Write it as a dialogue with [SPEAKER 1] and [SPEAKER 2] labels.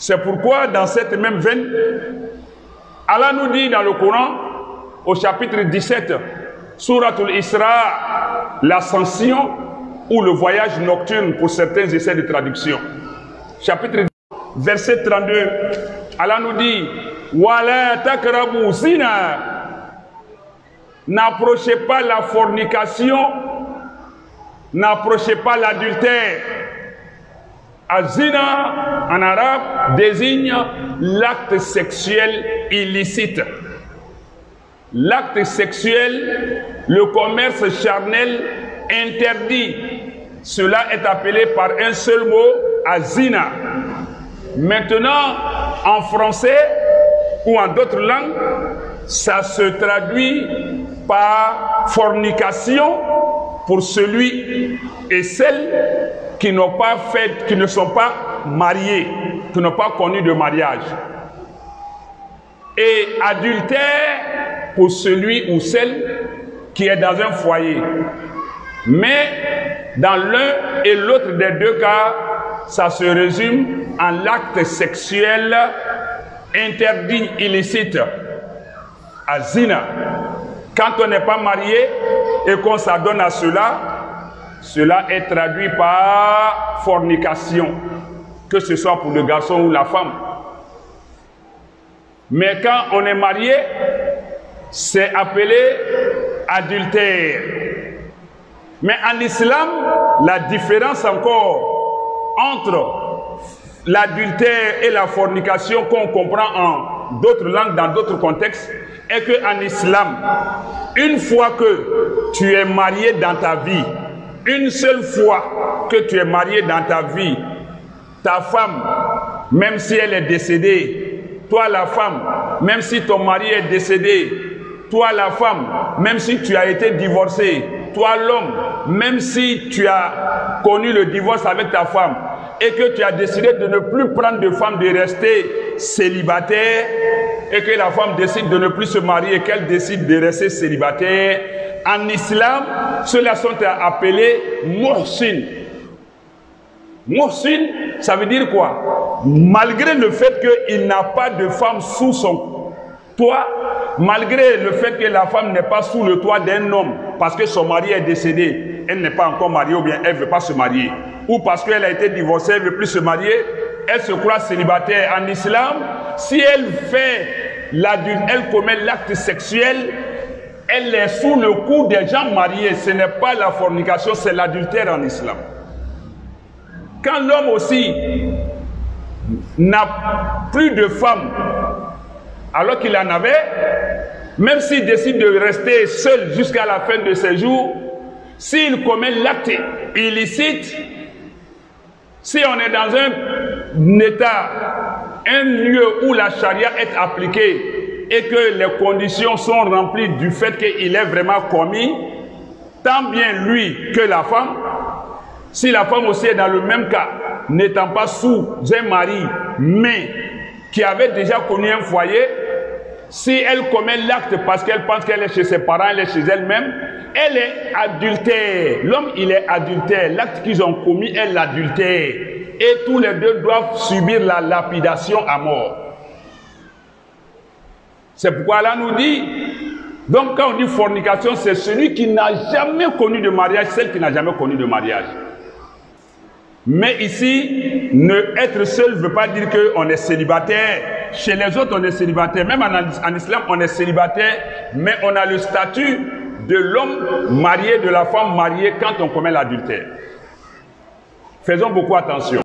[SPEAKER 1] C'est pourquoi dans cette même veine, Allah nous dit dans le Coran, au chapitre 17, Souratul Isra, l'ascension ou le voyage nocturne pour certains essais de traduction. Chapitre 10, verset 32, Allah nous dit Wala takrabu zina. N'approchez pas la fornication, n'approchez pas l'adultère. Azina, en arabe, désigne l'acte sexuel illicite. L'acte sexuel, le commerce charnel interdit. Cela est appelé par un seul mot, azina. Maintenant, en français ou en d'autres langues, ça se traduit par fornication pour celui et celle qui n'ont pas fait, qui ne sont pas mariés, qui n'ont pas connu de mariage. Et adultère pour celui ou celle qui est dans un foyer. Mais dans l'un et l'autre des deux cas, ça se résume en l'acte sexuel interdit, illicite, à zina. Quand on n'est pas marié et qu'on s'adonne à cela, cela est traduit par fornication, que ce soit pour le garçon ou la femme. Mais quand on est marié, c'est appelé adultère. Mais en islam, la différence encore entre l'adultère et la fornication qu'on comprend en d'autres langues, dans d'autres contextes, est qu'en islam, une fois que tu es marié dans ta vie, une seule fois que tu es marié dans ta vie, ta femme, même si elle est décédée, toi la femme, même si ton mari est décédé, toi la femme, même si tu as été divorcé, toi l'homme, même si tu as connu le divorce avec ta femme et que tu as décidé de ne plus prendre de femme, de rester célibataire, et que la femme décide de ne plus se marier et qu'elle décide de rester célibataire, en islam, ceux-là sont appelés muhsin. Muhsin, ça veut dire quoi? Malgré le fait qu'il n'a pas de femme sous son toit, malgré le fait que la femme n'est pas sous le toit d'un homme, parce que son mari est décédé, elle n'est pas encore mariée ou bien elle ne veut pas se marier, ou parce qu'elle a été divorcée, elle ne veut plus se marier, elle se croit célibataire. En islam, si elle fait elle commet l'acte sexuel, elle est sous le coup des gens mariés. Ce n'est pas la fornication, c'est l'adultère en islam. Quand l'homme aussi n'a plus de femme, alors qu'il en avait, même s'il décide de rester seul jusqu'à la fin de ses jours, s'il commet l'acte illicite, si on est dans un état, un lieu où la charia est appliquée et que les conditions sont remplies du fait qu'il est vraiment commis, tant bien lui que la femme, si la femme aussi est dans le même cas, n'étant pas sous un mari, mais qui avait déjà connu un foyer, si elle commet l'acte parce qu'elle pense qu'elle est chez ses parents, elle est chez elle-même, elle est adultère. L'homme, il est adultère. L'acte qu'ils ont commis est l'adultère. Et tous les deux doivent subir la lapidation à mort. C'est pourquoi Allah nous dit, donc quand on dit fornication, c'est celui qui n'a jamais connu de mariage, celle qui n'a jamais connu de mariage. Mais ici, être seul ne veut pas dire qu'on est célibataire. Chez les autres, on est célibataire. Même en islam, on est célibataire, mais on a le statut de l'homme marié, de la femme mariée quand on commet l'adultère. Faisons beaucoup attention.